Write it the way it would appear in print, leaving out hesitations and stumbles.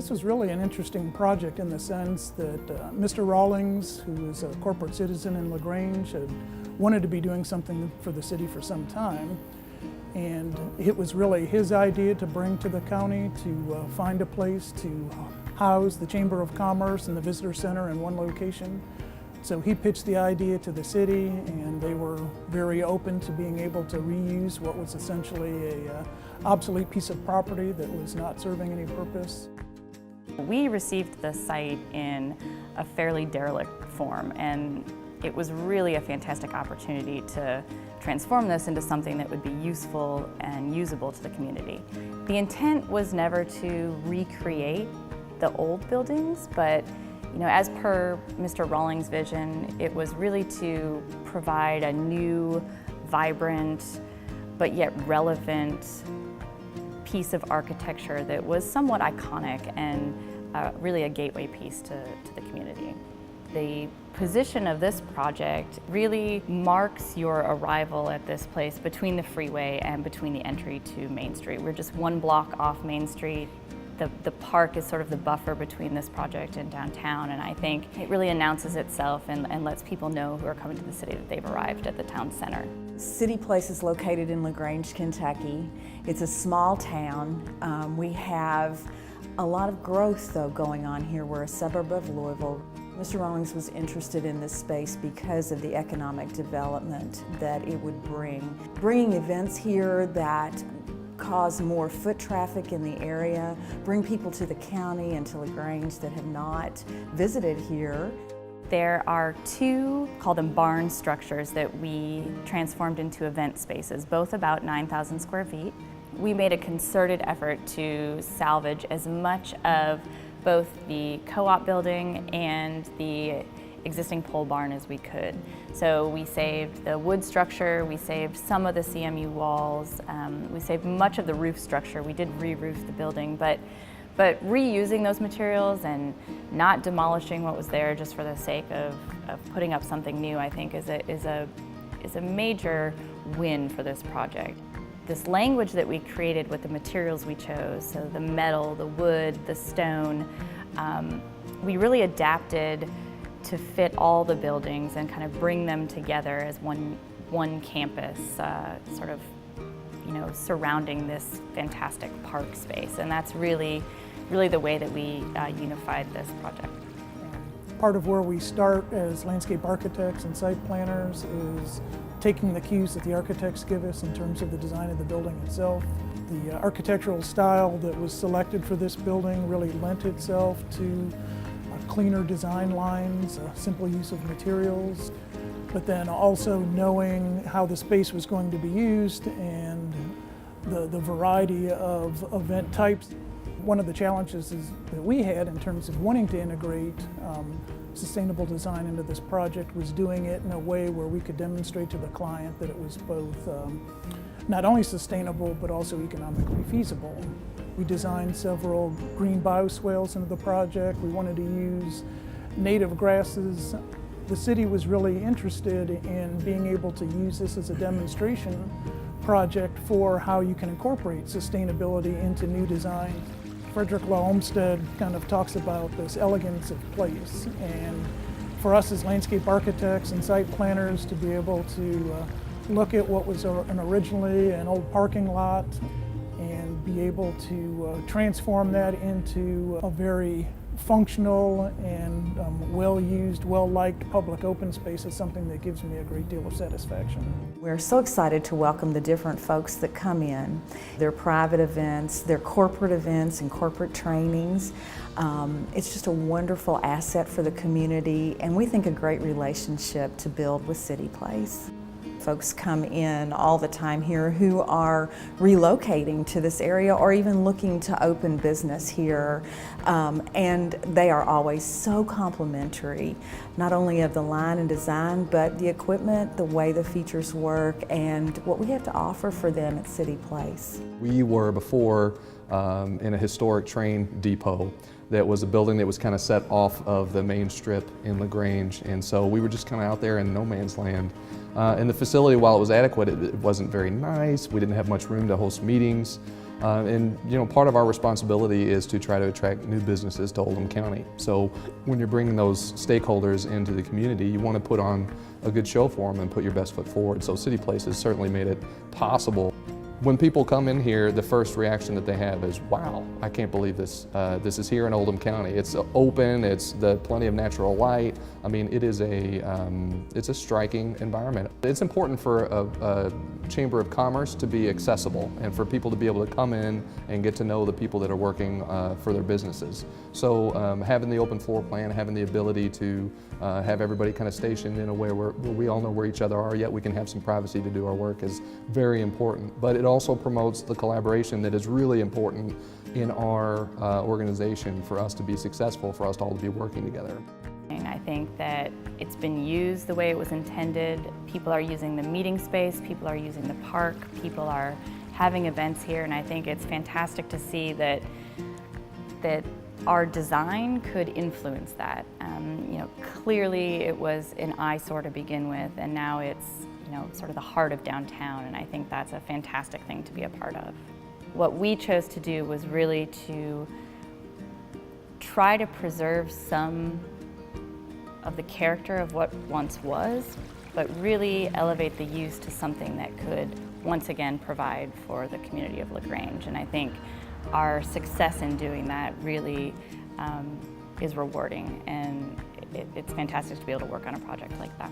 This was really an interesting project in the sense that Mr. Rawlings, who is a corporate citizen in Grange, had wanted to be doing something for the city for some time. And it was really his idea to bring to the county to find a place to house the Chamber of Commerce and the Visitor Center in one location. So he pitched the idea to the city, and they were very open to being able to reuse what was essentially a obsolete piece of property that was not serving any purpose. We received the site in a fairly derelict form, and it was really a fantastic opportunity to transform this into something that would be useful and usable to the community. The intent was never to recreate the old buildings, but as per Mr. Rawlings' vision, it was really to provide a new, vibrant, but yet relevant piece of architecture that was somewhat iconic and really a gateway piece to the community. The position of this project really marks your arrival at this place between the freeway and between the entry to Main Street. We're just one block off Main Street. The park is sort of the buffer between this project and downtown, and I think it really announces itself and lets people know who are coming to the city that they've arrived at the town center. CityPlace is located in Grange, Kentucky. It's a small town. We have a lot of growth though going on here. We're a suburb of Louisville. Mr. Rawlings was interested in this space because of the economic development that it would bring. Bringing events here that cause more foot traffic in the area, bring people to the county and to Grange that have not visited here. There are two, call them barn structures, that we transformed into event spaces, both about 9,000 square feet. We made a concerted effort to salvage as much of both the co-op building and the existing pole barn as we could. So we saved the wood structure, we saved some of the CMU walls, we saved much of the roof structure. We did re-roof the building, but reusing those materials and not demolishing what was there just for the sake of putting up something new, I think is a major win for this project. This language that we created with the materials we chose, so the metal, the wood, the stone, we really adapted to fit all the buildings and kind of bring them together as one campus, sort of, surrounding this fantastic park space. And that's really the way that we unified this project. Part of where we start as landscape architects and site planners is taking the cues that the architects give us in terms of the design of the building itself. The architectural style that was selected for this building really lent itself to cleaner design lines, simple use of materials, but then also knowing how the space was going to be used and the variety of event types. One of the challenges that we had in terms of wanting to integrate sustainable design into this project was doing it in a way where we could demonstrate to the client that it was both not only sustainable but also economically feasible. We designed several green bioswales into the project. We wanted to use native grasses. The city was really interested in being able to use this as a demonstration project for how you can incorporate sustainability into new design. Frederick Law Olmsted kind of talks about this elegance of place, and for us as landscape architects and site planners to be able to look at what was originally an old parking lot and be able to transform that into a very functional and well-used, well-liked public open space is something that gives me a great deal of satisfaction. We're so excited to welcome the different folks that come in. Their private events, their corporate events and corporate trainings. It's just a wonderful asset for the community, and we think a great relationship to build with CityPlace. Folks come in all the time here who are relocating to this area or even looking to open business here, and they are always so complimentary, not only of the line and design, but the equipment, the way the features work, and what we have to offer for them at CityPlace. We were before in a historic train depot that was a building that was kind of set off of the main strip in Grange, and so we were just kind of out there in no man's land. And the facility, while it was adequate, it wasn't very nice. We didn't have much room to host meetings. And part of our responsibility is to try to attract new businesses to Oldham County. So when you're bringing those stakeholders into the community, you want to put on a good show for them and put your best foot forward. So CityPlace has certainly made it possible. When people come in here, the first reaction that they have is, wow, I can't believe this. This is here in Oldham County. It's open, it's plenty of natural light. I mean, it's a striking environment. It's important for a Chamber of Commerce to be accessible and for people to be able to come in and get to know the people that are working for their businesses. So having the open floor plan, having the ability to have everybody kind of stationed in a way where we all know where each other are, yet we can have some privacy to do our work is very important. But it also promotes the collaboration that is really important in our organization for us to be successful, for us to all to be working together. I think that it's been used the way it was intended. People are using the meeting space, people are using the park, people are having events here, and I think it's fantastic to see that our design could influence that. Clearly it was an eyesore to begin with, and now it's sort of the heart of downtown, and I think that's a fantastic thing to be a part of. What we chose to do was really to try to preserve some of the character of what once was, but really elevate the use to something that could once again provide for the community of Grange. And I think our success in doing that really is rewarding, and it's fantastic to be able to work on a project like that.